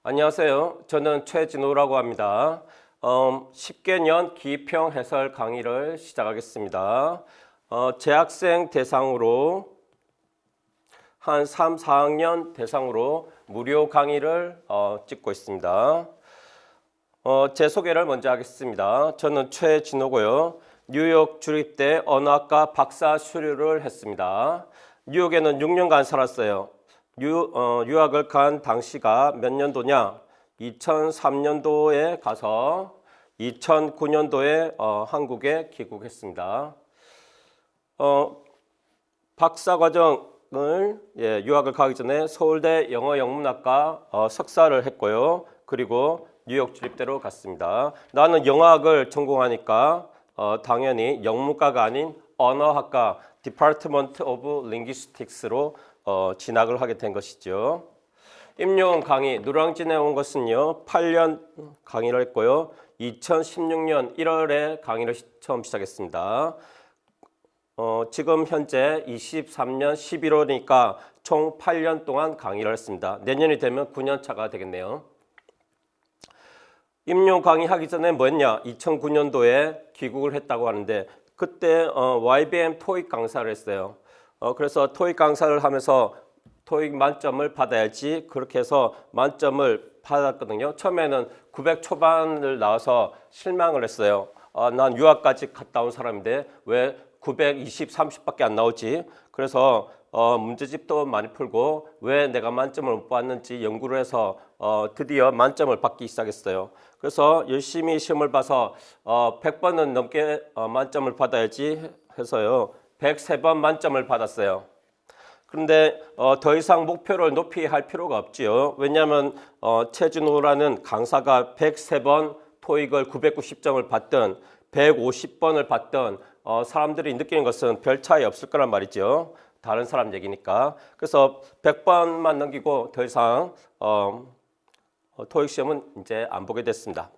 안녕하세요. 저는 최진호라고 합니다. 10개년 기평 해설 강의를 시작하겠습니다. 재학생 대상으로 한 3, 4학년 대상으로 무료 강의를 찍고 있습니다. 제 소개를 먼저 하겠습니다. 저는 최진호고요. 뉴욕 주립대 언어학과 박사 수료를 했습니다. 뉴욕에는 6년간 살았어요. 유학을 간 당시가 몇 년도냐? 2003년도에 가서 2009년도에 한국에 귀국했습니다. 박사과정을 유학을 가기 전에 서울대 영어영문학과 석사를 했고요. 그리고 뉴욕 주립대로 갔습니다. 나는 영어학을 전공하니까 당연히 영문과가 아닌 언어학과 Department of Linguistics로 진학을 하게 된 것이죠. 임용 강의 누랑진에 온 것은요 8년 강의를 했고요. 2016년 1월에 강의를 처음 시작했습니다. 지금 현재 23년 11월이니까 총 8년 동안 강의를 했습니다. 내년이 되면 9년 차가 되겠네요. 임용 강의 하기 전에 뭐 했냐? 2009년도에 귀국을 했다고 하는데 그때 YBM 토익 강사를 했어요. 그래서 토익 강사를 하면서 토익 만점을 받아야지 그렇게 해서 만점을 받았거든요. 처음에는 900 초반을 나와서 실망을 했어요. 난 유학까지 갔다 온 사람인데 왜 920, 30밖에 안 나오지? 그래서 문제집도 많이 풀고 왜 내가 만점을 못 받는지 연구를 해서 드디어 만점을 받기 시작했어요. 그래서 열심히 시험을 봐서 100번은 넘게 만점을 받아야지 해서요. 103번 만점을 받았어요. 그런데 더 이상 목표를 높이 할 필요가 없지요. 왜냐하면 최진호라는 강사가 103번 토익을 990점을 받든 150번을 받든 사람들이 느끼는 것은 별 차이 없을 거란 말이죠. 다른 사람 얘기니까. 그래서 100번만 넘기고 더 이상 토익 시험은 이제 안 보게 됐습니다.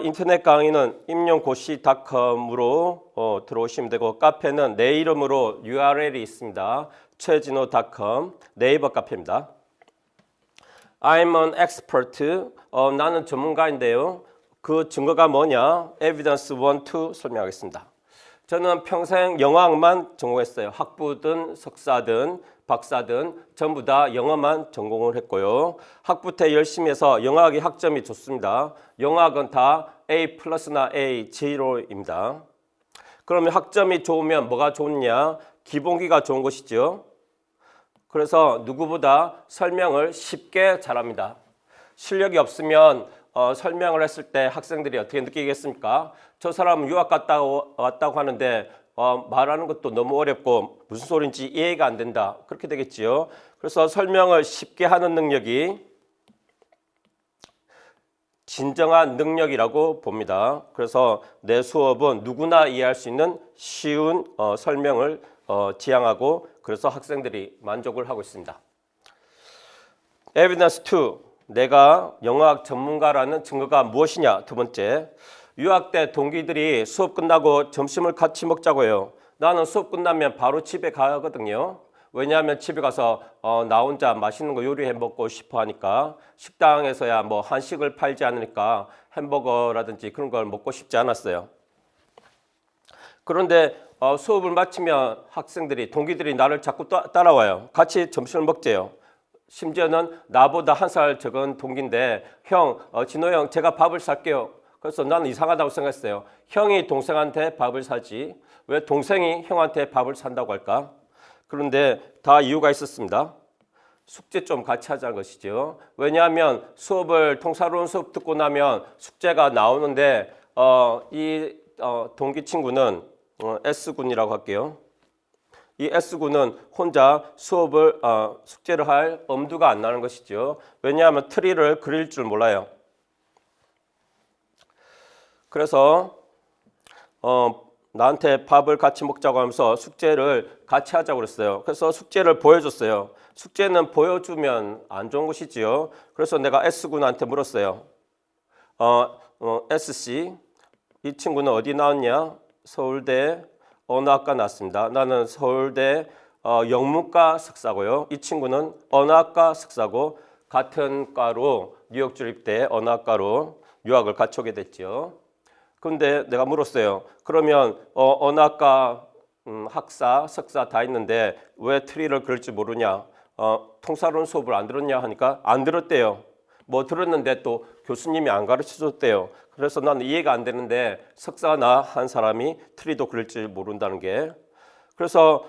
인터넷 강의는 임용고시.com으로 들어오시면 되고 카페는 내 이름으로 URL이 있습니다. 최진호.com 네이버 카페입니다. I'm an expert. 나는 전문가인데요. 그 증거가 뭐냐? Evidence 1, 2 설명하겠습니다. 저는 평생 영어학만 전공했어요. 학부든 석사든 박사든 전부 다 영어만 전공을 했고요. 학부 때 열심히 해서 영어학이 학점이 좋습니다. 영어학은 다 A 플러스나 A 제로입니다. 그러면 학점이 좋으면 뭐가 좋냐? 기본기가 좋은 것이죠. 그래서 누구보다 설명을 쉽게 잘합니다. 실력이 없으면 설명을 했을 때 학생들이 어떻게 느끼겠습니까? 저 사람은 유학 갔다 왔다고 하는데 말하는 것도 너무 어렵고 무슨 소린지 이해가 안 된다. 그렇게 되겠지요. 그래서 설명을 쉽게 하는 능력이 진정한 능력이라고 봅니다. 그래서 내 수업은 누구나 이해할 수 있는 쉬운 설명을 지향하고 그래서 학생들이 만족을 하고 있습니다. Evidence 2. 내가 영어학 전문가라는 증거가 무엇이냐? 두 번째, 유학 때 동기들이 수업 끝나고 점심을 같이 먹자고 해요. 나는 수업 끝나면 바로 집에 가거든요. 왜냐하면 집에 가서 나 혼자 맛있는 거 요리해 먹고 싶어 하니까 식당에서야 뭐 한식을 팔지 않으니까 햄버거라든지 그런 걸 먹고 싶지 않았어요. 그런데 수업을 마치면 동기들이 나를 자꾸 따라와요. 같이 점심을 먹재요. 심지어는 나보다 한 살 적은 동기인데 형, 진호 형 제가 밥을 살게요. 그래서 나는 이상하다고 생각했어요. 형이 동생한테 밥을 사지 왜 동생이 형한테 밥을 산다고 할까? 그런데 다 이유가 있었습니다. 숙제 좀 같이 하자는 것이죠. 왜냐하면 통사로운 수업 듣고 나면 숙제가 나오는데 이 동기 친구는 S군이라고 할게요. 이 S군은 혼자 숙제를 할 엄두가 안 나는 것이죠. 왜냐하면 트리를 그릴 줄 몰라요. 그래서 나한테 밥을 같이 먹자고 하면서 숙제를 같이 하자고 그랬어요. 그래서 숙제를 보여줬어요. 숙제는 보여주면 안 좋은 것이지요. 그래서 내가 S군한테 물었어요. SC, 이 친구는 어디 나왔냐? 서울대 언어학과 나왔습니다. 나는 서울대 영문과 석사고요. 이 친구는 언어학과 석사고 같은 과로 뉴욕 주립대 언어학과로 유학을 같이 오게 됐죠. 그런데 내가 물었어요. 그러면 언어학과 학사, 석사 다 있는데 왜 트리를 그릴 줄 모르냐? 통사론 수업을 안 들었냐 하니까 안 들었대요. 뭐 들었는데 또 교수님이 안 가르쳐줬대요. 그래서 나는 이해가 안 되는데 석사나 한 사람이 트리도 그릴 줄 모른다는 게. 그래서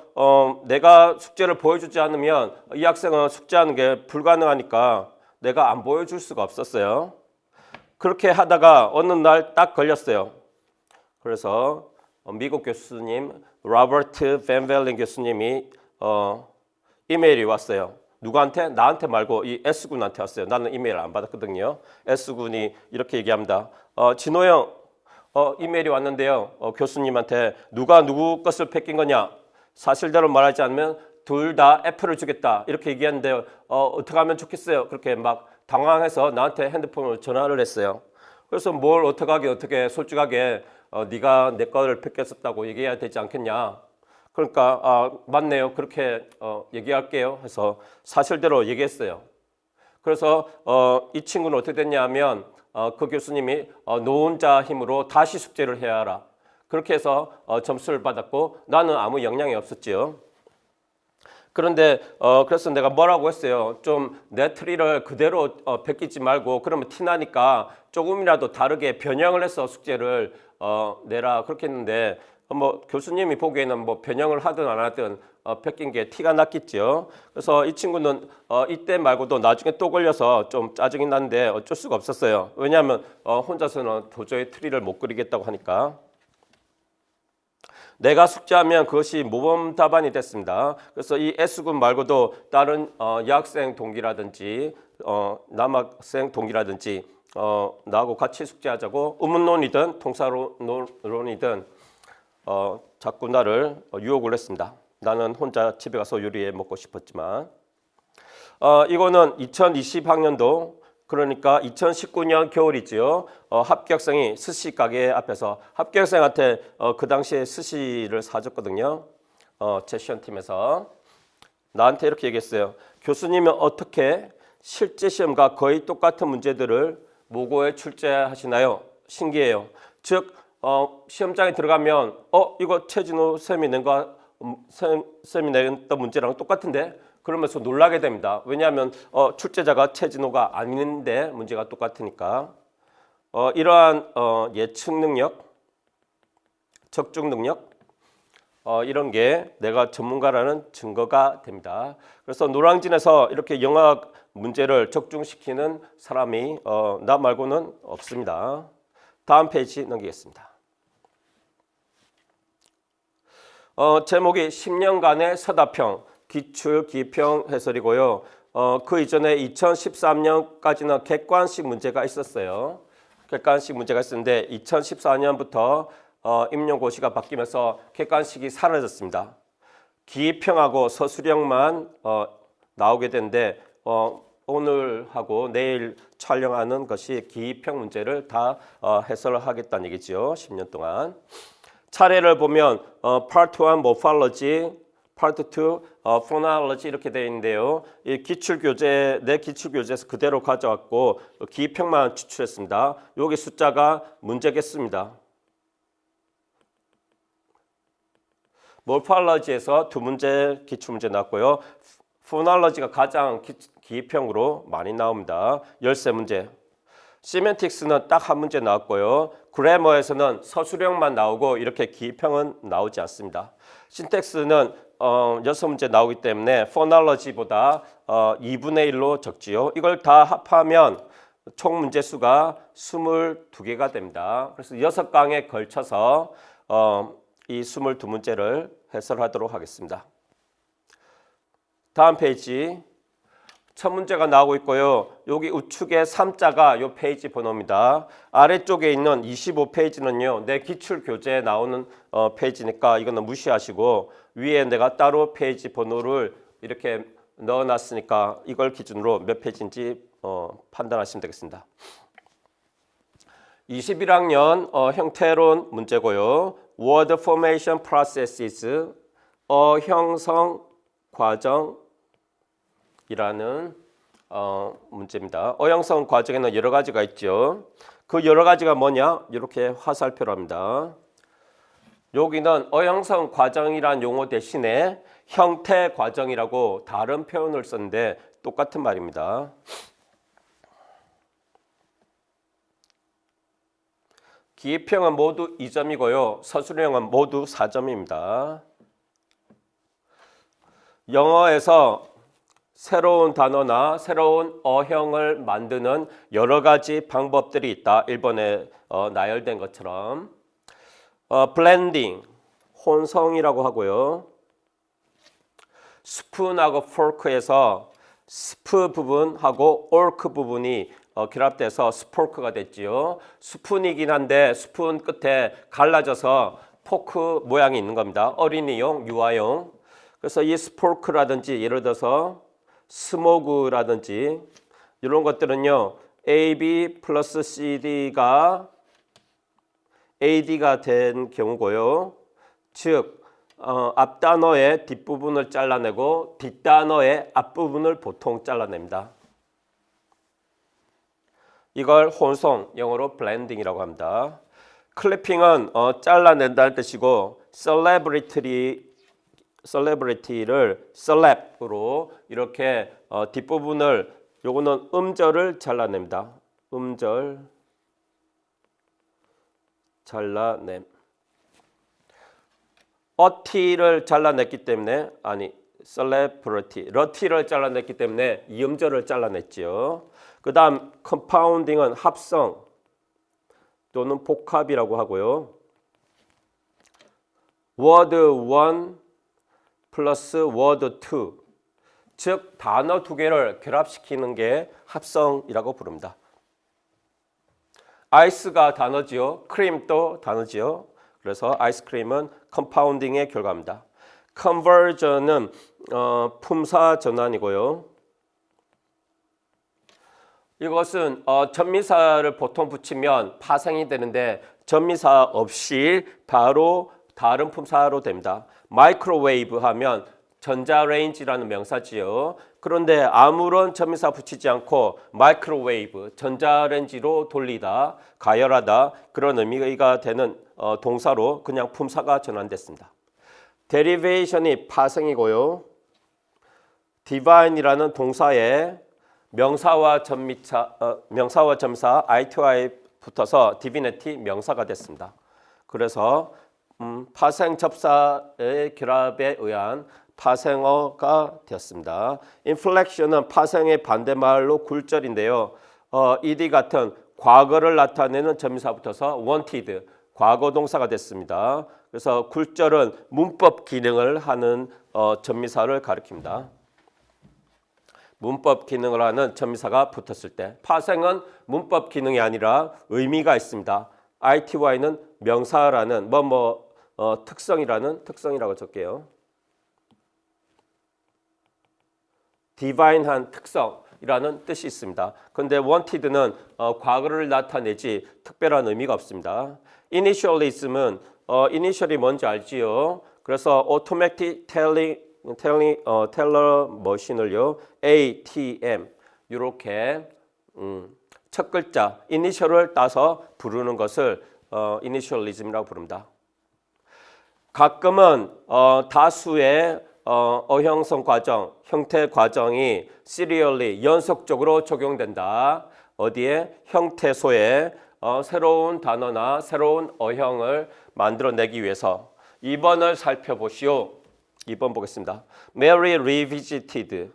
내가 숙제를 보여주지 않으면 이 학생은 숙제하는 게 불가능하니까 내가 안 보여줄 수가 없었어요. 그렇게 하다가 어느 날 딱 걸렸어요. 그래서 미국 교수님 로버트 밴 벨린 교수님이 이메일이 왔어요. 누구한테? 나한테 말고 이 S군한테 왔어요. 나는 이메일 안 받았거든요. S군이 이렇게 얘기합니다. 진호 형, 이메일이 왔는데요. 교수님한테 누가 누구 것을 뺏긴 거냐? 사실대로 말하지 않으면 둘 다 F를 주겠다. 이렇게 얘기했는데 어떻게 하면 좋겠어요? 그렇게 막 당황해서 나한테 핸드폰으로 전화를 했어요. 그래서 뭘 어떻게 솔직하게 네가 내 거를 뺏겼었다고 얘기해야 되지 않겠냐? 그러니까 맞네요. 그렇게 얘기할게요. 해서 사실대로 얘기했어요. 그래서 이 친구는 어떻게 됐냐면 그 교수님이 노혼자 힘으로 다시 숙제를 해야 하라. 그렇게 해서 점수를 받았고 나는 아무 영향이 없었지요. 그런데 그래서 내가 뭐라고 했어요. 좀 내 트리를 그대로 베끼지 말고 그러면 티나니까 조금이라도 다르게 변형을 해서 숙제를 내라 그렇게 했는데 뭐 교수님이 보기에는 뭐 변형을 하든 안 하든 베낀 게 티가 났겠죠. 그래서 이 친구는 이때 말고도 나중에 또 걸려서 좀 짜증이 났는데 어쩔 수가 없었어요. 왜냐하면 혼자서는 도저히 트리를 못 그리겠다고 하니까. 내가 숙제하면 그것이 모범 답안이 됐습니다. 그래서 이 S군 말고도 다른 여학생 동기라든지 남학생 동기라든지 나하고 같이 숙제하자고 의문론이든 통사론이든 자꾸 나를 유혹을 했습니다. 나는 혼자 집에 가서 요리해 먹고 싶었지만 이거는 2020학년도 그러니까 2019년 겨울이지요. 합격생이 스시 가게 앞에서 합격생한테 그 당시에 스시를 사줬거든요. 제 시험팀에서 나한테 이렇게 얘기했어요. 교수님은 어떻게 실제 시험과 거의 똑같은 문제들을 모고에 출제하시나요? 신기해요. 즉 시험장에 들어가면 이거 최진호 쌤이 쌤이 냈던 문제랑 똑같은데 그러면서 놀라게 됩니다. 왜냐하면 출제자가 최진호가 아닌데 문제가 똑같으니까. 이러한 예측 능력, 적중 능력 이런 게 내가 전문가라는 증거가 됩니다. 그래서 노량진에서 이렇게 영어학 문제를 적중시키는 사람이 나 말고는 없습니다. 다음 페이지 넘기겠습니다. 제목이 10년간의 서다평 기출 기평 해설이고요. 그 이전에 2013년까지는 객관식 문제가 있었어요. 객관식 문제가 있었는데 2014년부터 임용고시가 바뀌면서 객관식이 사라졌습니다. 기평하고 서술형만 나오게 되는데 오늘하고 내일 촬영하는 것이 기평 문제를 다 해설하겠다는 얘기죠. 10년 동안. 차례를 보면 Part 1 Morphology, Part 2 Phonology 이렇게 되어 있는데요. 이 기출교재, 내 기출교재에서 그대로 가져왔고 기평만 추출했습니다. 여기 숫자가 문제 개수입니다. Morphology에서 2문제 기출문제 나왔고요. Phonology가 가장 기평으로 많이 나옵니다. 13문제. Semantics는 딱 한 문제 나왔고요. Grammar에서는 서술형만 나오고 이렇게 기평은 나오지 않습니다. Syntax는 6문제 나오기 때문에 Phonology보다 2분의 1로 적지요. 이걸 다 합하면 총 문제 수가 22개가 됩니다. 그래서 6강에 걸쳐서 이 22문제를 해설하도록 하겠습니다. 다음 페이지. 첫 문제가 나오고 있고요. 여기 우측에 3자가 이 페이지 번호입니다. 아래쪽에 있는 25페이지는요. 내 기출 교재에 나오는 페이지니까 이거는 무시하시고 위에 내가 따로 페이지 번호를 이렇게 넣어놨으니까 이걸 기준으로 몇 페이지인지 판단하시면 되겠습니다. 21학년 형태론 문제고요. Word Formation Processes, 형성 과정이라는 문제입니다. 어형성 과정에는 여러 가지가 있죠. 그 여러 가지가 뭐냐? 이렇게 화살표로 합니다. 여기는 어형성 과정이란 용어 대신에 형태 과정이라고 다른 표현을 썼는데 똑같은 말입니다. 기입형은 모두 2점이고요. 서술형은 모두 4점입니다. 영어에서 새로운 단어나 새로운 어형을 만드는 여러 가지 방법들이 있다. 일본에 나열된 것처럼 블렌딩, 혼성이라고 하고요. 스푼하고 포크에서 스프 부분하고 올크 부분이 결합돼서 스포크가 됐지요. 스푼이긴 한데 스푼 끝에 갈라져서 포크 모양이 있는 겁니다. 어린이용, 유아용. 그래서 이 스포크라든지 예를 들어서 스모그라든지 이런 것들은요. AB 플러스 CD가 AD가 된 경우고요. 즉 앞단어의 뒷부분을 잘라내고 뒷단어의 앞부분을 보통 잘라냅니다. 이걸 혼성, 영어로 블렌딩이라고 합니다. 클리핑은 잘라낸다는 뜻이고 셀레브리티를 셀랩으로 이렇게 뒷부분을 요거는 음절을 잘라냅니다. 음절 잘라냄. 어티를 잘라냈기 때문에 셀레브리티, 러티를 잘라냈기 때문에 이음절을 잘라냈지요. 그 다음 컴파운딩은 합성 또는 복합이라고 하고요. word 1 플러스 word 2, 즉 단어 두 개를 결합시키는 게 합성이라고 부릅니다. 아이스가 단어지요. 크림도 단어지요. 그래서 아이스크림은 컴파운딩의 결과입니다. 컨버전은 품사 전환이고요. 이것은 전미사를 보통 붙이면 파생이 되는데 전미사 없이 바로 다른 품사로 됩니다. 마이크로웨이브 하면 전자레인지라는 명사지요. 그런데 아무런 전미사 붙이지 않고 마이크로웨이브, 전자레인지로 돌리다, 가열하다 그런 의미가 되는 동사로 그냥 품사가 전환됐습니다. 데리베이션이 파생이고요. 디바인이라는 동사에 명사와 점사 ITOI 붙어서 디비네티 명사가 됐습니다. 그래서 파생 접사의 결합에 의한 파생어가 되었습니다. 인플렉션은 파생의 반대말로 굴절인데요. ed 같은 과거를 나타내는 점사 붙어서 wanted, 과거 동사가 됐습니다. 그래서 굴절은 문법 기능을 하는 전미사를 가리킵니다. 문법 기능을 하는 전미사가 붙었을 때 파생은 문법 기능이 아니라 의미가 있습니다. ITY는 명사라는 특성이라는 특성이라고 적게요. 디바인한 특성이라는 뜻이 있습니다. 그런데 wanted는 과거를 나타내지 특별한 의미가 없습니다. initialism은 initial이 뭔지 알지요. 그래서 automatic teller 머신을요, ATM 이렇게 첫 글자 initial을 따서 부르는 것을 initialism이라고 부릅니다. 가끔은 다수의 어형성 과정, 형태 과정이 serially 연속적으로 적용된다. 어디에? 형태소에 새로운 단어나 새로운 어형을 만들어내기 위해서 2번을 살펴보시오. 2번 보겠습니다. Mary revisited.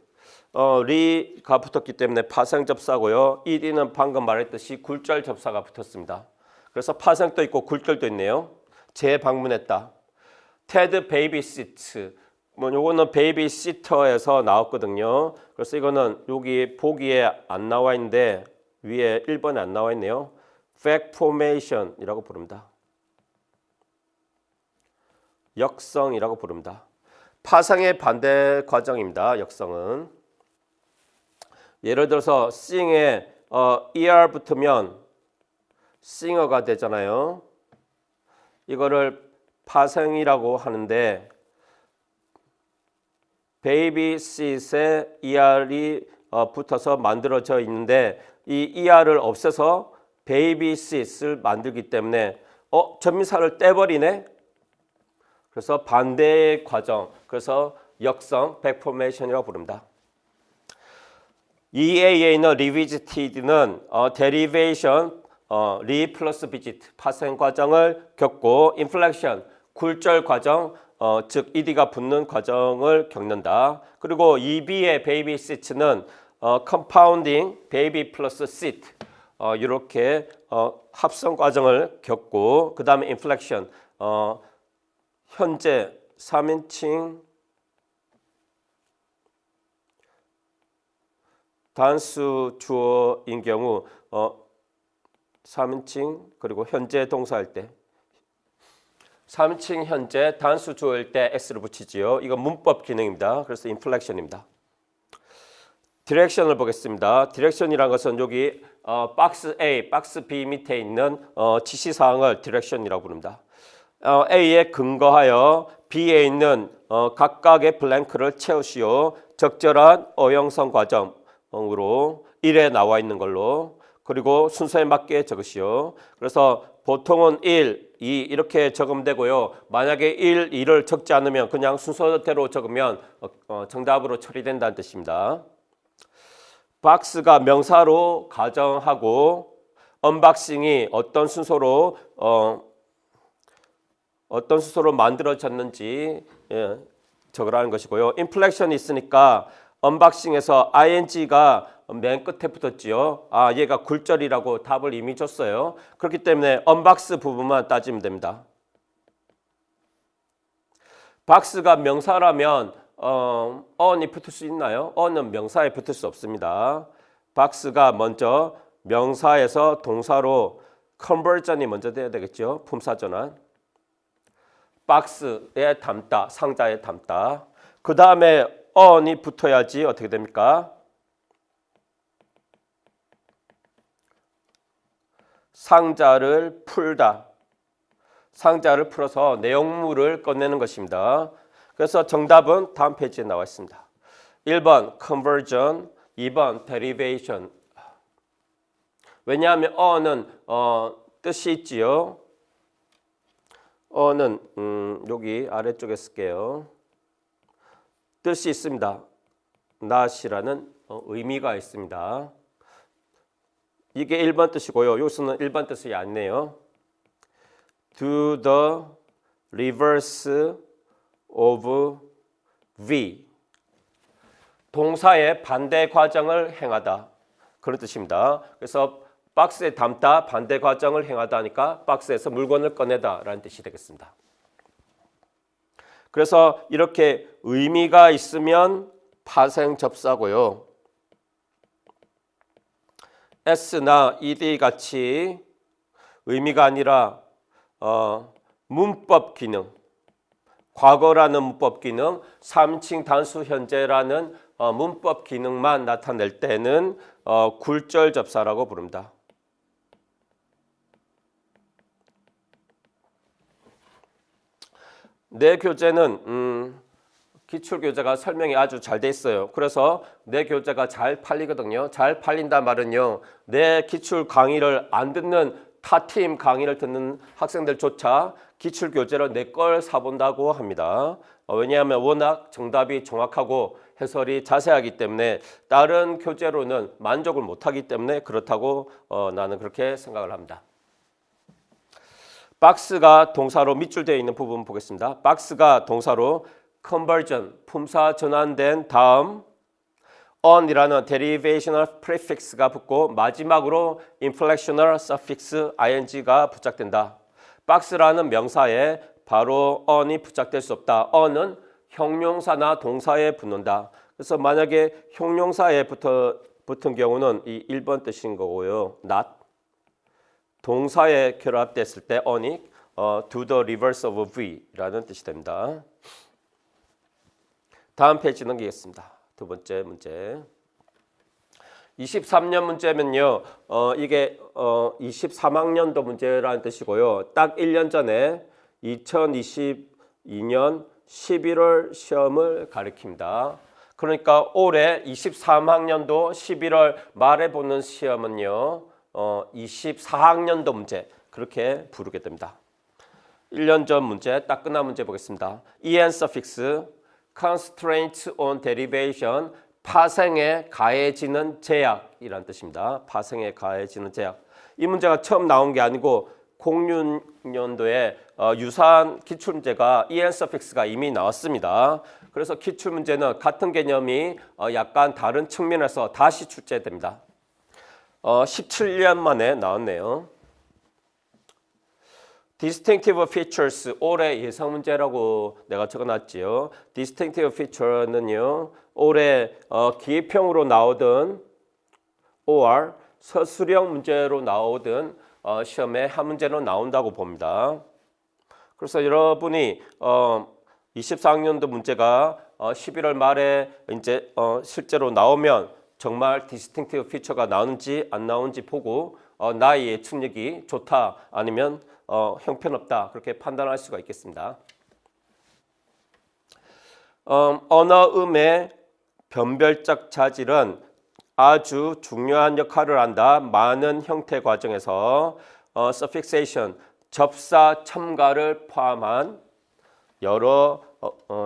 리가 붙었기 때문에 파생 접사고요. ed는 방금 말했듯이 굴절 접사가 붙었습니다. 그래서 파생도 있고 굴절도 있네요. 재방문했다. Ted babysits. 요거는 베이비시터에서 나왔거든요. 그래서 이거는 여기 보기에 안 나와 있는데 위에 1번에 안 나와 있네요. fact formation이라고 부릅니다. 역성이라고 부릅니다. 파생의 반대 과정입니다. 역성은. 예를 들어서 sing에 er 붙으면 싱어가 되잖아요. 이거를 파생이라고 하는데 babysit에 er이 붙어서 만들어져 있는데 이 ER을 없애서 babysit을 만들기 때문에 전미사를 떼버리네. 그래서 반대의 과정, 그래서 역성 백포메이션이라고 부릅니다. EAA는 revisited는 derivation, re 플러스 visit, 파생 과정을 겪고 inflection, 굴절 과정, 즉 ed가 붙는 과정을 겪는다. 그리고 EB의 babysit는 compounding, baby 플러스 sit, 이렇게 합성 과정을 겪고 그 다음에 inflection, 현재 3인칭 단수 주어인 경우 3인칭 그리고 현재 동사일 때 3인칭 현재 단수 주어일 때 s를 붙이지요. 이건 문법 기능입니다. 그래서 inflection입니다. 디렉션을 보겠습니다. 디렉션이라는 것은 여기 박스 A, 박스 B 밑에 있는 지시사항을 디렉션이라고 부릅니다. A에 근거하여 B에 있는 각각의 블랭크를 채우시오. 적절한 어형성 과정으로 1에 나와 있는 걸로 그리고 순서에 맞게 적으시오. 그래서 보통은 1, 2 이렇게 적으면 되고요. 만약에 1, 2를 적지 않으면 그냥 순서대로 적으면 정답으로 처리된다는 뜻입니다. 박스가 명사로 가정하고 언박싱이 어떤 순서로 만들어졌는지 적으라는 것이고요. 인플렉션이 있으니까 언박싱에서 ing가 맨 끝에 붙었지요. 얘가 굴절이라고 답을 이미 줬어요. 그렇기 때문에 언박스 부분만 따지면 됩니다. 박스가 명사라면 on이 붙을 수 있나요? on은 명사에 붙을 수 없습니다. 박스가 먼저 명사에서 동사로 컨버전이 먼저 돼야 되겠죠. 품사전환. 박스에 담다, 상자에 담다. 그 다음에 on이 붙어야지 어떻게 됩니까? 상자를 풀다. 상자를 풀어서 내용물을 꺼내는 것입니다. 그래서 정답은 다음 페이지에 나와 있습니다. 1번 conversion, 2번 derivation. 왜냐하면 on은 뜻이 있지요. on은 여기 아래쪽에 쓸게요. 뜻이 있습니다. not이라는 의미가 있습니다. 이게 1번 뜻이고요. 여기서는 일반 뜻이 아니네요. Do the reverse of V. 동사의 반대 과정을 행하다. 그런 뜻입니다. 그래서 박스에 담다, 반대 과정을 행하다 하니까 박스에서 물건을 꺼내다 라는 뜻이 되겠습니다. 그래서 이렇게 의미가 있으면 파생 접사고요. S나 ED 같이 의미가 아니라 문법 기능, 과거라는 문법 기능, 3인칭 단수 현재라는 문법 기능만 나타낼 때는 굴절 접사라고 부릅니다. 내 교재는 기출교재가 설명이 아주 잘 돼 있어요. 그래서 내 교재가 잘 팔리거든요. 잘 팔린단 말은요. 내 기출 강의를 안 듣는 타팀 강의를 듣는 학생들조차 기출교재로 내 걸 사본다고 합니다. 왜냐하면 워낙 정답이 정확하고 해설이 자세하기 때문에 다른 교재로는 만족을 못하기 때문에 그렇다고 나는 그렇게 생각을 합니다. 박스가 동사로 밑줄되어 있는 부분 보겠습니다. 박스가 동사로 conversion, 품사 전환된 다음 on이라는 derivational prefix가 붙고 마지막으로 inflectional suffix ing가 붙작된다. 박스라는 명사에 바로 on이 붙작될 수 없다. on은 형용사나 동사에 붙는다. 그래서 만약에 형용사에 붙은 경우는 이 1번 뜻인 거고요. not. 동사에 결합됐을 때 on이 do the reverse of V라는 뜻이 됩니다. 다음 페이지 넘기겠습니다. 두 번째 문제. 23년 문제면요. 이게 23학년도 문제라는 뜻이고요. 딱 1년 전에 2022년 11월 시험을 가리킵니다. 그러니까 올해 23학년도 11월 말에 보는 시험은요. 24학년도 문제 그렇게 부르게 됩니다. 1년 전 문제 딱 끝난 문제 보겠습니다. en suffix constraint on derivation 파생에 가해지는 제약이란 뜻입니다. 파생에 가해지는 제약. 이 문제가 처음 나온 게 아니고 06년도에 유사한 기출문제가 en suffix가 이미 나왔습니다. 그래서 기출문제는 같은 개념이 약간 다른 측면에서 다시 출제됩니다. 17년 만에 나왔네요. distinctive features 올해 예상 문제라고 내가 적어놨지요. distinctive feature는요. 올해 기입형으로 나오든 or 서술형 문제로 나오든 시험에 한 문제로 나온다고 봅니다. 그래서 여러분이 24학년도 문제가 11월 말에 이제 실제로 나오면 정말 distinctive feature가 나오는지 안 나오는지 보고 나의 예측력이 좋다 아니면 형편없다 그렇게 판단할 수가 있겠습니다. 언어음의 변별적 자질은 아주 중요한 역할을 한다. 많은 형태 과정에서 suffixation, 접사 첨가를 포함한 여러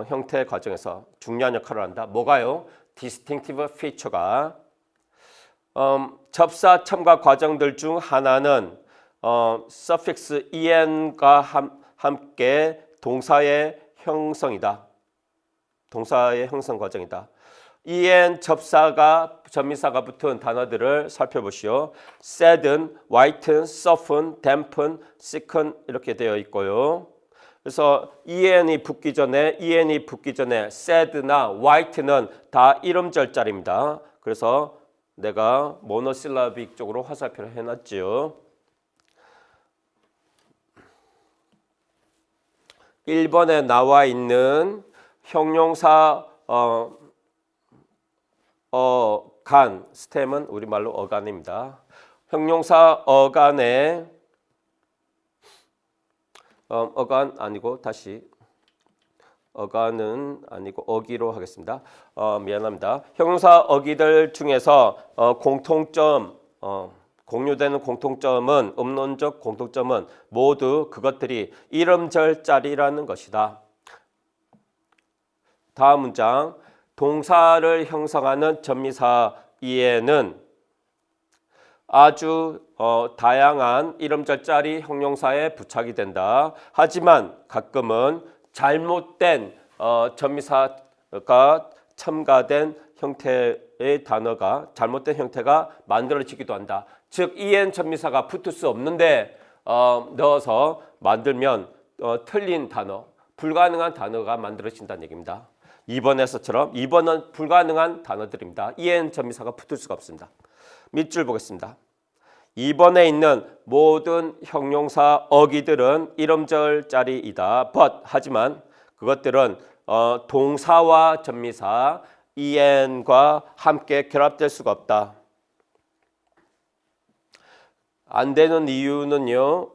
형태 과정에서 중요한 역할을 한다. 뭐가요? distinctive feature가 접사 첨가 과정들 중 하나는 suffix en과 함께 동사의 형성이다. 동사의 형성 과정이다. en 접사가 접미사가 붙은 단어들을 살펴보시오. sadden, whiten, soften, dampen, sicken 이렇게 되어 있고요. 그래서 en이 붙기 전에 sad나 white는 다 이름절자리입니다. 그래서 내가 모노실라빅 쪽으로 화살표를 해놨지요. 1번에 나와 있는 형용사 어간, 스템은 우리말로 어간입니다. 형용사 어간에 어간 아니고 다시 어간은 아니고 어기로 하겠습니다. 미안합니다. 형용사 어기들 중에서 공통점 공유되는 공통점은 음론적 공통점은 모두 그것들이 이름절자리라는 것이다. 다음 문장 동사를 형성하는 접미사 e는 아주 다양한 이름절자리 형용사에 부착이 된다. 하지만 가끔은 잘못된 접미사가 첨가된 형태의 단어가 잘못된 형태가 만들어지기도 한다. 즉 en 접미사가 붙을 수 없는데 넣어서 만들면 틀린 단어, 불가능한 단어가 만들어진다는 얘기입니다. 2번에서처럼 2번은 불가능한 단어들입니다. en 접미사가 붙을 수가 없습니다. 밑줄 보겠습니다. 2번에 있는 모든 형용사 어기들은 이름절자리이다. 하지만 그것들은 동사와 접미사 en과 함께 결합될 수가 없다. 안 되는 이유는요.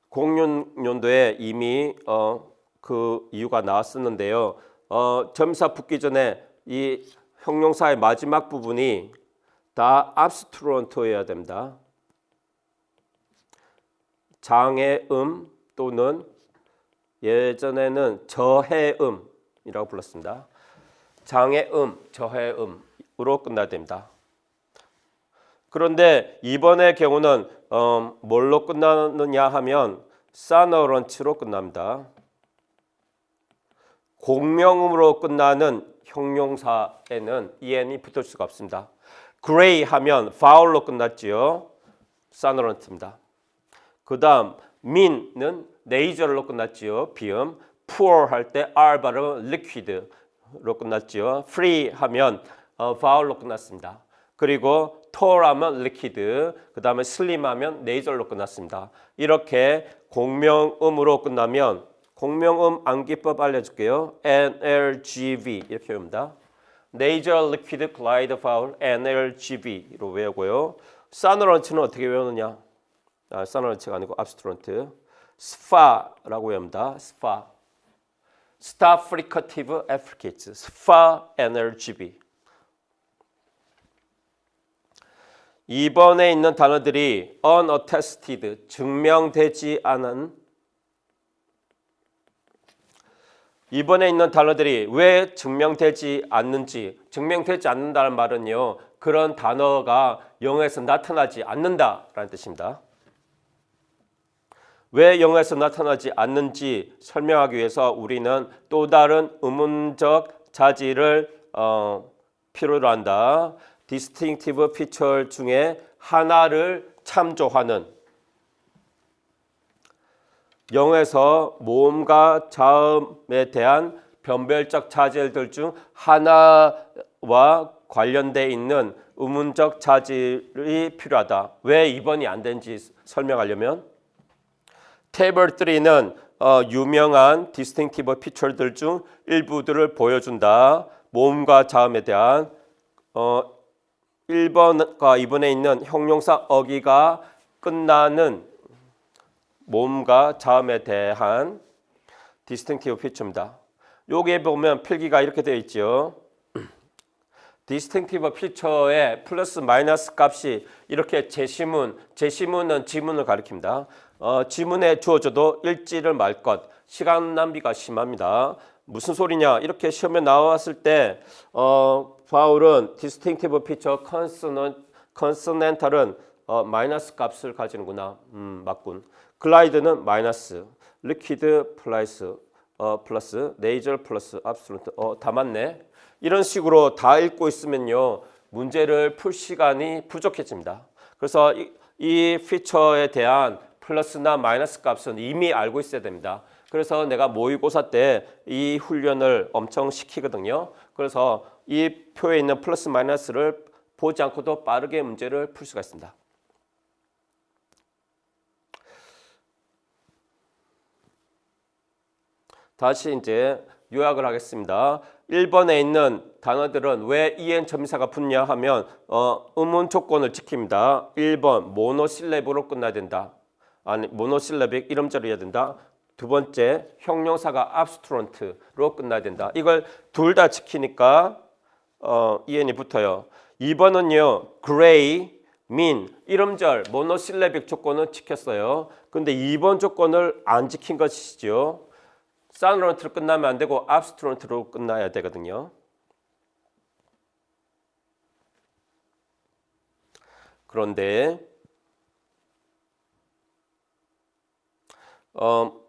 06년도에 이미 그 이유가 나왔었는데요. 접미사 붙기 전에 이 형용사의 마지막 부분이 다 abstract여야 됩니다. 장애음 또는 예전에는 저해음이라고 불렀습니다. 장애음, 저해음으로 끝나야 됩니다. 그런데 이번의 경우는 뭘로 끝나느냐 하면 사너런치로 끝납니다. 공명음으로 끝나는 형용사에는 en이 붙을 수가 없습니다. gray 하면 foul로 끝났지요. 사너런트입니다. 그 다음 mean은 nasal로 끝났지요. 비음. poor 할 때 r 발음 liquid로 끝났지요. free 하면 vowel로 끝났습니다. 그리고 tall 하면 liquid, 그 다음에 slim 하면 nasal로 끝났습니다. 이렇게 공명음으로 끝나면 공명음 암기법 알려줄게요. NLGV 이렇게 외웁니다. nasal liquid glide vowel NLGV로 외우고요. 사너런트는 어떻게 외우느냐? 사너런트가 아니고 abstract라고 외웁니다. spa. Star Fricative Efficacy, SFA NRGB. 이번에 있는 단어들이 unattested, 증명되지 않은, 이번에 있는 단어들이 왜 증명되지 않는지, 증명되지 않는다는 말은요, 그런 단어가 영어에서 나타나지 않는다라는 뜻입니다. 왜 영어에서 나타나지 않는지 설명하기 위해서 우리는 또 다른 의문적 자질을 필요로 한다. 디스팅티브 피처 중에 하나를 참조하는, 영어에서 모음과 자음에 대한 변별적 자질들 중 하나와 관련되어 있는 의문적 자질이 필요하다. 왜 2번이 안 되는지 설명하려면 테이블 3는 유명한 디스팅티브 피처들 중 일부들을 보여준다. 모음과 자음에 대한 1번과 2번에 있는 형용사 어기가 끝나는 모음과 자음에 대한 디스팅티브 피처입니다. 여기에 보면 필기가 이렇게 되어 있죠. 디스팅티브 피처의 플러스 마이너스 값이 이렇게 제시문, 제시문은 지문을 가리킵니다. 지문에 주어져도 읽지를 말 것, 시간 낭비가 심합니다. 무슨 소리냐? 이렇게 시험에 나왔을 때 바울은 디스팅티브 피처 컨소넌탈은 마이너스 값을 가지는구나. 맞군. 글라이드는 마이너스, 리퀴드 플러스, 네이절 플러스, 압솔루트. 다 맞네. 이런 식으로 다 읽고 있으면요, 문제를 풀 시간이 부족해집니다. 그래서 이 피처에 대한 플러스나 마이너스 값은 이미 알고 있어야 됩니다. 그래서 내가 모의고사 때 이 훈련을 엄청 시키거든요. 그래서 이 표에 있는 플러스 마이너스를 보지 않고도 빠르게 문제를 풀 수가 있습니다. 다시 이제 요약을 하겠습니다. 1번에 있는 단어들은 왜 en 첨미사가 붙냐 하면 의문 조건을 지킵니다. 1번 모노실랩으로 끝나야 된다. 아니 모노실랩ik 이름절이어야 된다. 두 번째 형용사가 abstract로 끝나야 된다. 이걸 둘 다 지키니까 en이 붙어요. 2번은요 gray, mean 이름절 모노실랩ik 조건은 지켰어요. 근데 2번 조건을 안 지킨 것이죠. 사운드로 끝나면 안 되고 abstract로 끝나야 되거든요. 그런데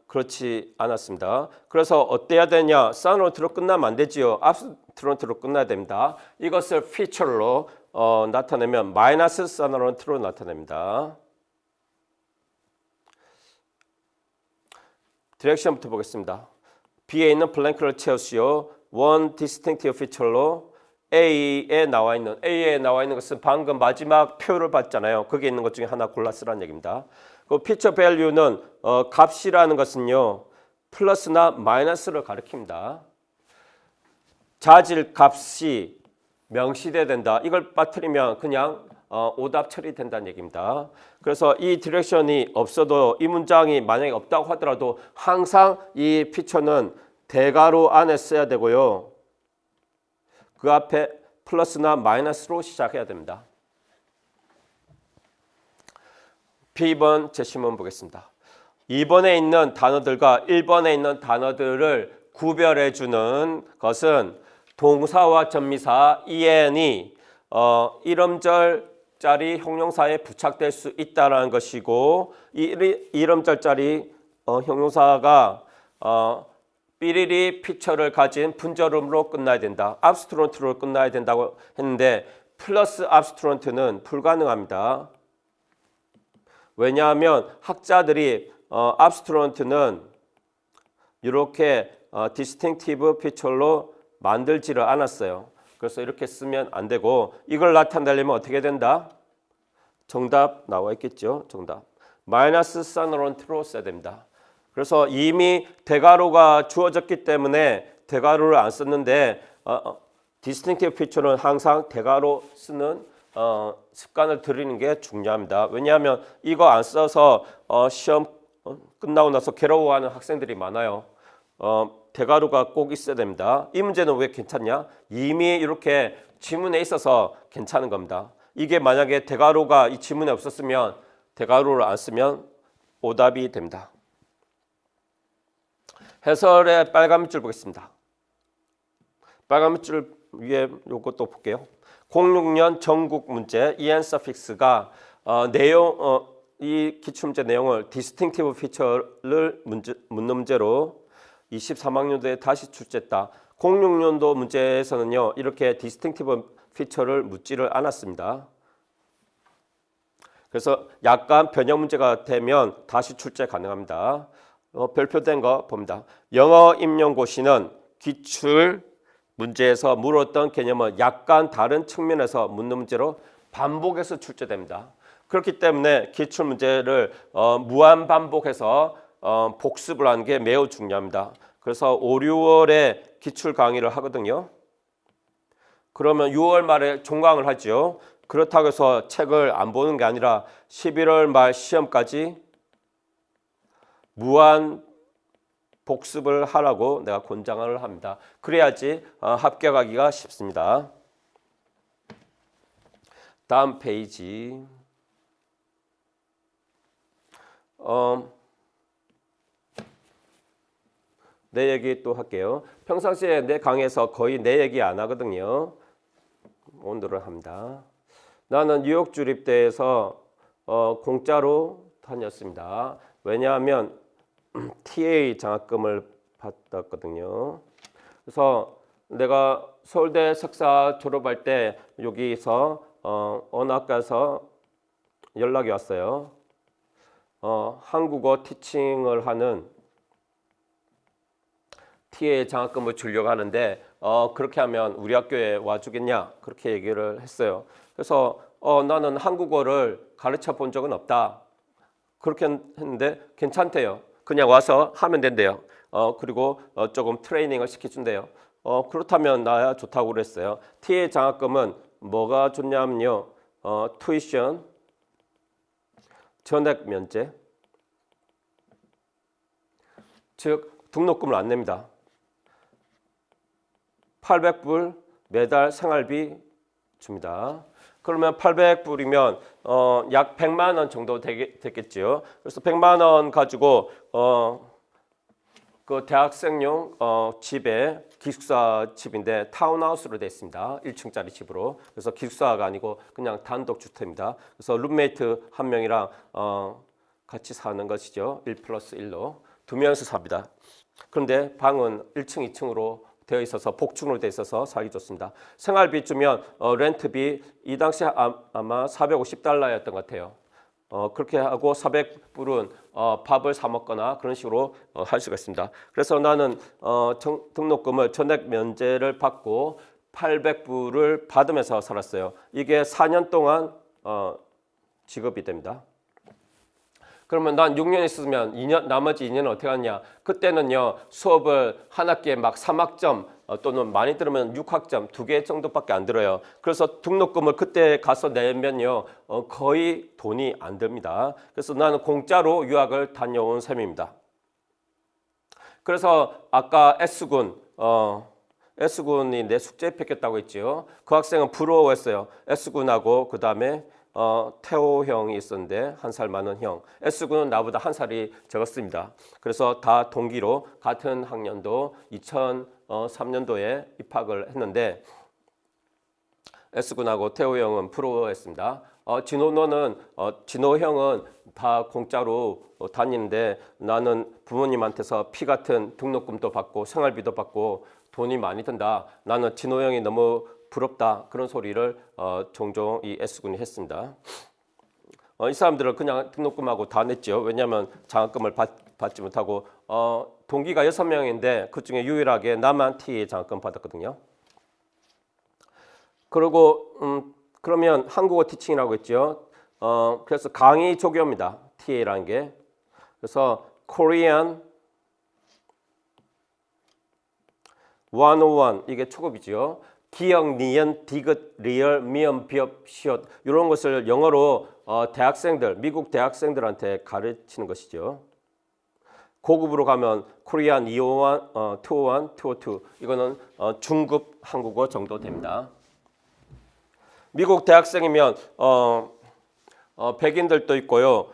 그렇지 않았습니다. 그래서 어때야 되냐? 사운드로 끝나면 안 되지요. abstract로 끝나야 됩니다. 이것을 feature로 나타내면 마이너스 사운드로 나타냅니다. 디렉션부터 보겠습니다. B에 있는 블랭크를 채우시오. One distinctive feature로 A에 나와 있는 것은 방금 마지막 표를 봤잖아요. 거기에 있는 것 중에 하나 골라 쓰라는 얘기입니다. 그 feature value는 값이라는 것은요 플러스나 마이너스를 가리킵니다. 자질 값이 명시돼야 된다. 이걸 빠뜨리면 그냥 오답 처리된다는 얘기입니다. 그래서 이 디렉션이 없어도 이 문장이 만약에 없다고 하더라도 항상 이 피처는 대괄호 안에 써야 되고요. 그 앞에 플러스나 마이너스로 시작해야 됩니다. B번 제시문 보겠습니다. 2번에 있는 단어들과 1번에 있는 단어들을 구별해 주는 것은 동사와 전미사 en이 이름절짜리 형용사에 부착될 수 있다는 것이고 이름절짜리 형용사가 삐리리 피처를 가진 분절음으로 끝나야 된다. abstract로 끝나야 된다고 했는데 플러스 abstract는 불가능합니다. 왜냐하면 학자들이 abstract는 이렇게 distinctive feature로 만들지를 않았어요. 그래서 이렇게 쓰면 안 되고 이걸 나타내려면 어떻게 된다? 정답 나와 있겠죠? 정답. 마이너스 사너런트로 써야 됩니다. 그래서 이미 대괄호가 주어졌기 때문에 대괄호를 안 썼는데 distinctive feature는 항상 대괄호 쓰는 습관을 들이는 게 중요합니다. 왜냐하면 이거 안 써서 시험 끝나고 나서 괴로워하는 학생들이 많아요. 대괄호가 꼭 있어야 됩니다. 이 문제는 왜 괜찮냐? 이미 이렇게 지문에 있어서 괜찮은 겁니다. 이게 만약에 대괄호가 이 지문에 없었으면 대괄호를 안 쓰면 오답이 됩니다. 해설의 빨간 밑줄 보겠습니다. 빨간 밑줄 위에 요것도 볼게요. 06년 전국 문제 EN 서픽스가 이 기출문제 내용을 디스팅티브 피처를 묻는 문제로 23학년도에 다시 출제했다. 06년도 문제에서는요, 이렇게 디스팅티브 피처를 묻지를 않았습니다. 그래서 약간 변형 문제가 되면 다시 출제 가능합니다. 별표된 거 봅니다. 영어 임용고시는 기출 문제에서 물었던 개념은 약간 다른 측면에서 묻는 문제로 반복해서 출제됩니다. 그렇기 때문에 기출 문제를 무한 반복해서 복습을 하는 게 매우 중요합니다. 그래서 5, 6월에 기출 강의를 하거든요. 그러면 6월 말에 종강을 하죠. 그렇다고 해서 책을 안 보는 게 아니라 11월 말 시험까지 무한 복습을 하라고 내가 권장을 합니다. 그래야지 합격하기가 쉽습니다. 다음 페이지. 내 얘기 또 할게요. 평상시에 내 강의에서 거의 내 얘기 안 하거든요. 오늘은 합니다. 나는 뉴욕 주립대에서 공짜로 다녔습니다. 왜냐하면 TA 장학금을 받았거든요. 그래서 내가 서울대 석사 졸업할 때 여기서 어느 학과에서 연락이 왔어요. 한국어 티칭을 하는 TA 장학금을 주려고 하는데 그렇게 하면 우리 학교에 와주겠냐 그렇게 얘기를 했어요. 그래서 나는 한국어를 가르쳐 본 적은 없다 그렇게 했는데 괜찮대요. 그냥 와서 하면 된대요. 그리고 조금 트레이닝을 시켜준대요. 그렇다면 나야 좋다고 그랬어요. TA 장학금은 뭐가 좋냐면요, 투이션 전액 면제, 즉 등록금을 안 냅니다. 800불 매달 생활비 줍니다. 그러면 800불이면 약 100만 원 정도 되겠죠. 그래서 100만 원 가지고 그 대학생용 집에 기숙사 집인데 타운하우스로 되어 있습니다. 1층짜리 집으로. 그래서 기숙사가 아니고 그냥 단독 주택입니다. 그래서 룸메이트 한 명이랑 같이 사는 것이죠. 1+1로 두 명이서 삽니다. 그런데 방은 1층, 2층으로 되어 있어서 복층으로 되어 있어서 살기 좋습니다. 생활비 주면 렌트비 이 당시에 아마 $450였던 것 같아요. 그렇게 하고 400불은 밥을 사 먹거나 그런 식으로 할 수가 있습니다. 그래서 나는 등록금을 전액 면제를 받고 800불을 받으면서 살았어요. 이게 4년 동안 지급이 됩니다. 그러면 난 6년 있으면 2년, 나머지 2년은 어떻게 하냐? 그때는요, 수업을 한 학기에 막 3학점 또는 많이 들으면 6학점 2개 정도밖에 안 들어요. 그래서 등록금을 그때 가서 내면요, 거의 돈이 안 듭니다. 그래서 나는 공짜로 유학을 다녀온 셈입니다. 그래서 아까 S군이 내 숙제 뺏겼다고 했죠. 그 학생은 부러워했어요. S군하고 그 다음에 태호 형이 있었는데 한 살 많은 형. S군은 나보다 한 살이 적었습니다. 그래서 다 동기로 같은 학년도 2003년도에 입학을 했는데 S군하고 태호 형은 부러워했습니다. 진호 형은 다 공짜로 다니는데 나는 부모님한테서 피 같은 등록금도 받고 생활비도 받고 돈이 많이 든다. 나는 진호 형이 너무 부럽다. 그런 소리를 종종 이 S군이 했습니다. 이 사람들은 그냥 등록금하고 다 냈죠. 왜냐하면 장학금을 받지 못하고 동기가 6명인데 그중에 유일하게 나만 TA 장학금 받았거든요. 그리고 그러면 한국어 티칭이라고 했죠. 그래서 강의 조교입니다. TA라는 게. 그래서 Korean 101 이게 초급이죠. 기역, 니은, 디귿, 리얼, 미음, 비읍, 시옷 이런 것을 영어로 대학생들, 미국 대학생들한테 가르치는 것이죠. 고급으로 가면 코리안 201, 201, 202 이거는 중급 한국어 정도 됩니다. 미국 대학생이면 백인들도 있고요.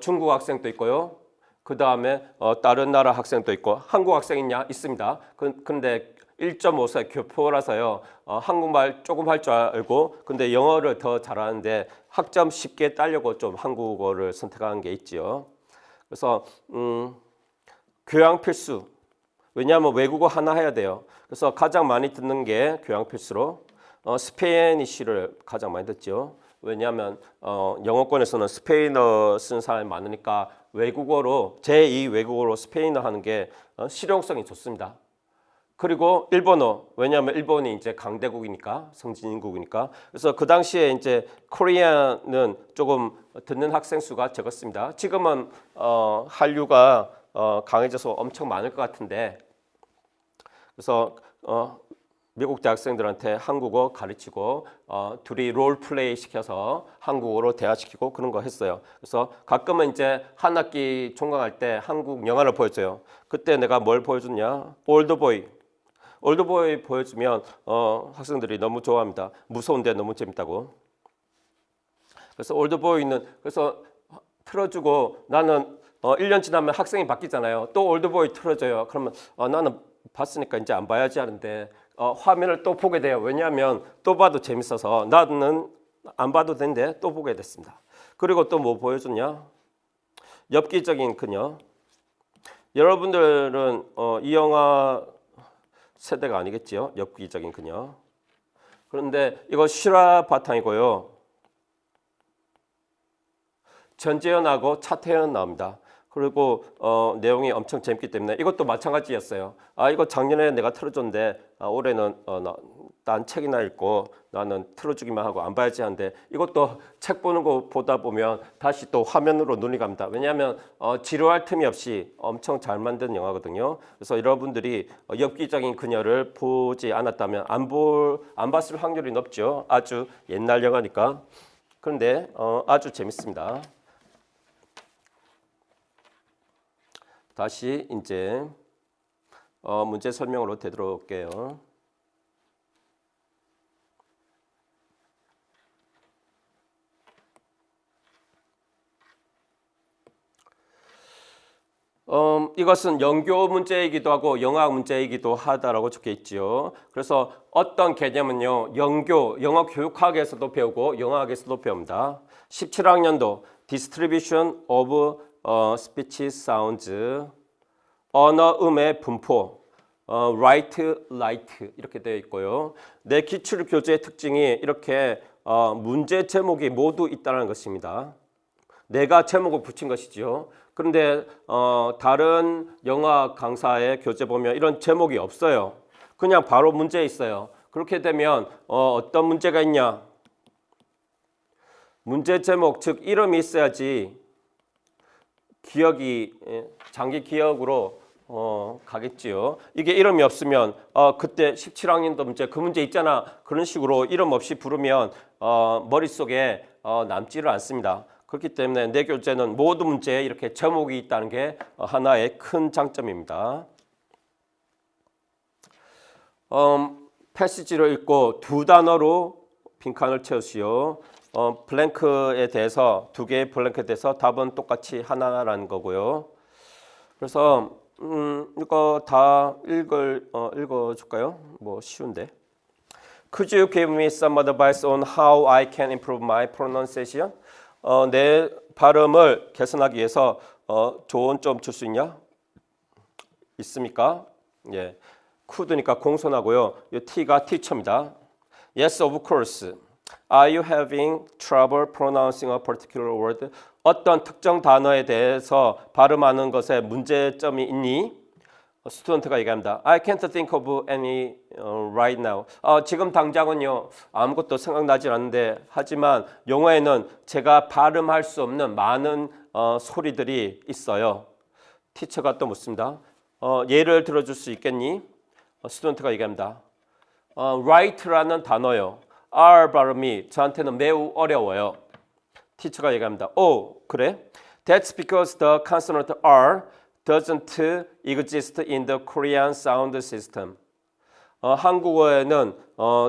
중국 학생도 있고요. 그 다음에 다른 나라 학생도 있고 한국 학생 있냐? 있습니다. 근데 1.5세 교포라서요. 한국말 조금 할 줄 알고 근데 영어를 더 잘하는데 학점 쉽게 따려고 좀 한국어를 선택한 게 있지요. 그래서 교양 필수. 왜냐하면 외국어 하나 해야 돼요. 그래서 가장 많이 듣는 게 교양 필수로 스페인이시를 가장 많이 듣죠. 왜냐하면 영어권에서는 스페인어 쓰는 사람이 많으니까 외국어로 제2 외국어로 스페인어 하는 게 실용성이 좋습니다. 그리고 일본어. 왜냐하면 일본이 이제 강대국이니까 성진국이니까. 그래서 그 당시에 이제 코리안은 조금 듣는 학생 수가 적었습니다. 지금은 한류가 강해져서 엄청 많을 것 같은데 그래서 미국 대학생들한테 한국어 가르치고 둘이 롤플레이 시켜서 한국어로 대화시키고 그런 거 했어요. 그래서 가끔은 이제 한 학기 종강할 때 한국 영화를 보여줘요. 그때 내가 뭘 보여줬냐? 올드보이. 올드보이 보여주면 학생들이 너무 좋아합니다. 무서운데 너무 재밌다고. 그래서 올드보이는 그래서 틀어주고 나는 1년 지나면 학생이 바뀌잖아요. 또 올드보이 틀어줘요. 그러면 나는 봤으니까 이제 안 봐야지 하는데 화면을 또 보게 돼요. 왜냐하면 또 봐도 재밌어서 나는 안 봐도 되는데 또 보게 됐습니다. 그리고 또 뭐 보여줬냐? 엽기적인 그녀. 여러분들은 이 영화 세대가 아니겠지요? 엽기적인 그녀. 그런데 이거 실화 바탕이고요. 전재현하고 차태현 나옵니다. 그리고 내용이 엄청 재밌기 때문에 이것도 마찬가지였어요. 이거 작년에 내가 틀어줬는데 올해는 난 책이나 읽고 나는 틀어주기만 하고 안 봐야지 하는데 이것도 책 보는 거 보다 보면 다시 또 화면으로 눈이 갑니다. 왜냐하면 지루할 틈이 없이 엄청 잘 만든 영화거든요. 그래서 여러분들이 엽기적인 그녀를 보지 않았다면 안 봤을 확률이 높죠. 아주 옛날 영화니까. 그런데 아주 재밌습니다. 다시 이제 문제 설명으로 되돌아올게요. 이것은 영교 문제이기도 하고 영어 문제이기도 하다라고 적혀 있지요. 그래서 어떤 개념은요, 영어 교육학에서도 배우고 영어학에서도 배웁니다. 17학년도 Distribution of Speech Sounds, 언어음의 분포, right, light 이렇게 되어 있고요. 내 기출 교재의 특징이 이렇게 문제 제목이 모두 있다는 것입니다. 내가 제목을 붙인 것이죠. 그런데 다른 영어 강사의 교재 보면 이런 제목이 없어요. 그냥 바로 문제 있어요. 그렇게 되면 어떤 문제가 있냐? 문제 제목, 즉 이름이 있어야지 기억이 장기 기억으로 가겠지요. 이게 이름이 없으면 그때 17학년도 문제 그 문제 있잖아. 그런 식으로 이름 없이 부르면 머릿속에 남지를 않습니다. 그렇기 때문에 내 교재는 모든 문제에 이렇게 제목이 있다는 게 하나의 큰 장점입니다. 패시지를 읽고 두 단어로 빈칸을 채우시오. 블랭크에 대해서 두 개의 블랭크에 대해서 답은 똑같이 하나라는 거고요. 그래서 이거 다 읽어줄까요? 뭐 쉬운데. Could you give me some advice on how I can improve my pronunciation? 내 발음을 개선하기 위해서 조언 좀 줄 수 있냐? 있습니까? 예, could니까 공손하고요. 이 T가 teacher입니다. Yes, of course. Are you having trouble pronouncing a particular word? 어떤 특정 단어에 대해서 발음하는 것에 문제점이 있니? 스튜던트가 얘기합니다. I can't think of any right now. 지금 당장은요 아무것도 생각나지 않는데 하지만 영어에는 제가 발음할 수 없는 많은 소리들이 있어요. 티처가 또 묻습니다. 예를 들어줄 수 있겠니? 스튜던트가 얘기합니다. right라는 단어요. R 발음이 저한테는 매우 어려워요. 티처가 얘기합니다. 그래? That's because the consonant R doesn't exist in the Korean sound system. 한국어에는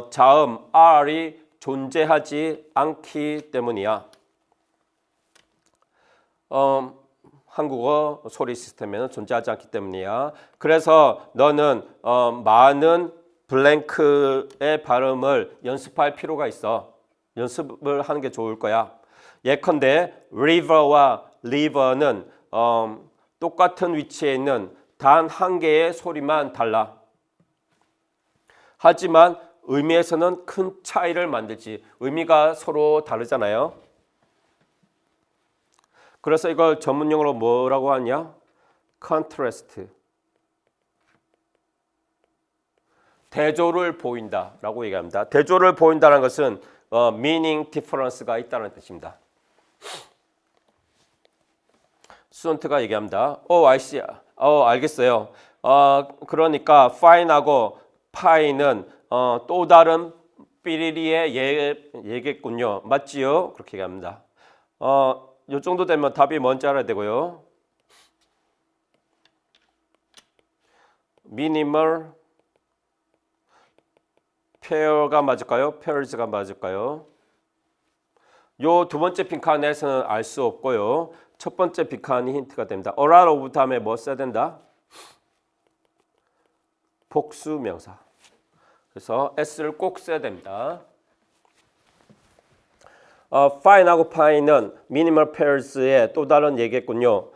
자음 R이 존재하지 않기 때문이야. 한국어 소리 시스템에는 존재하지 않기 때문이야. 그래서 너는 많은 블랭크의 발음을 연습할 필요가 있어. 연습을 하는 게 좋을 거야. 예컨대 river와 river는 똑같은 위치에 있는 단 한 개의 소리만 달라. 하지만 의미에서는 큰 차이를 만들지. 의미가 서로 다르잖아요. 그래서 이걸 전문용어로 뭐라고 하냐? contrast. 대조를 보인다라고 얘기합니다. 대조를 보인다는 것은 meaning difference가 있다는 뜻입니다. 스튜던트가 얘기합니다. I see. 알겠어요. 그러니까 fine하고 pie는 또 다른 삐리리의 예겠군요. 맞지요? 그렇게 얘기합니다. 이 정도 되면 답이 뭔지 알아야 되고요. minimal pair가 맞을까요? pairs가 맞을까요? 요 두 번째 빈칸에서는 알 수 없고요. 첫 번째 빈칸이 힌트가 됩니다. a lot of 다음에 뭐 써야 된다? 복수 명사. 그래서 s를 꼭 써야 됩니다. fine하고 pie는 minimal pairs의 또 다른 얘기겠군요.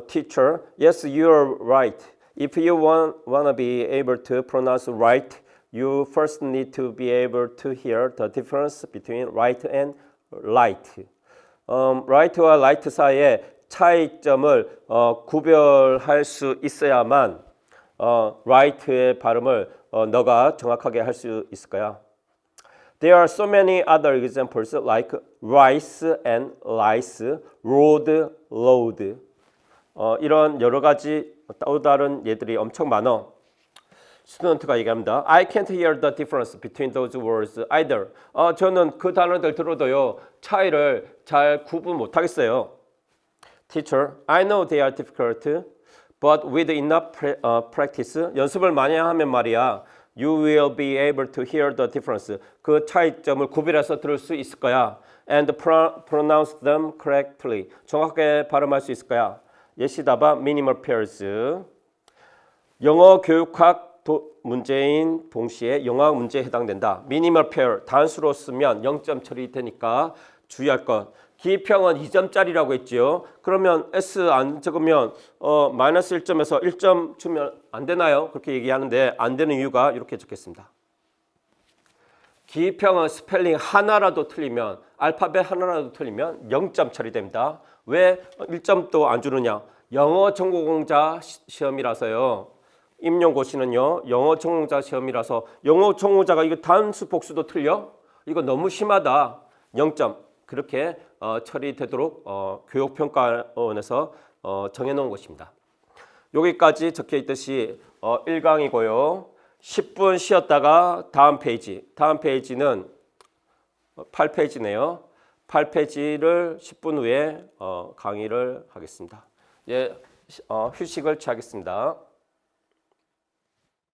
Teacher, yes, you're right. If you wanna be able to pronounce right, you first need to be able to hear the difference between right and light. right와 light 사이의 차이점을 구별할 수 있어야만 right의 발음을 너가 정확하게 할 수 있을 거야. There are so many other examples like rice and lice, road, load. 이런 여러 가지 또 다른 예들이 엄청 많아. 스튜던트가 얘기합니다. I can't hear the difference between those words either. 저는 그 단어들 들어도요 차이를 잘 구분 못하겠어요. Teacher, I know they are difficult, but with enough practice, 연습을 많이 하면 말이야, you will be able to hear the difference. 그 차이점을 구별해서 들을 수 있을 거야. And pronounce them correctly. 정확하게 발음할 수 있을 거야. 예시다바 minimal pairs. 영어 교육학 문제인 동시에 영어학 문제에 해당된다. minimal pair 단수로 쓰면 0점 처리되니까 주의할 것. 기평은 2점짜리라고 했지요. 그러면 S 안 적으면 마이너스 1점에서 1점 주면 안 되나요? 그렇게 얘기하는데 안 되는 이유가 이렇게 적겠습니다. 기평은 스펠링 하나라도 틀리면 알파벳 하나라도 틀리면 0점 처리됩니다. 왜 1점도 안 주느냐? 영어 전공자 시험이라서요. 임용고시는요. 영어 전공자 시험이라서 영어 전공자가 이거 단수 복수도 틀려? 이거 너무 심하다. 0점. 그렇게 처리되도록 교육평가원에서 정해놓은 것입니다. 여기까지 적혀 있듯이 1강이고요. 10분 쉬었다가 다음 페이지는 8페이지네요. 8페이지를 10분 후에 강의를 하겠습니다. 예, 휴식을 취하겠습니다.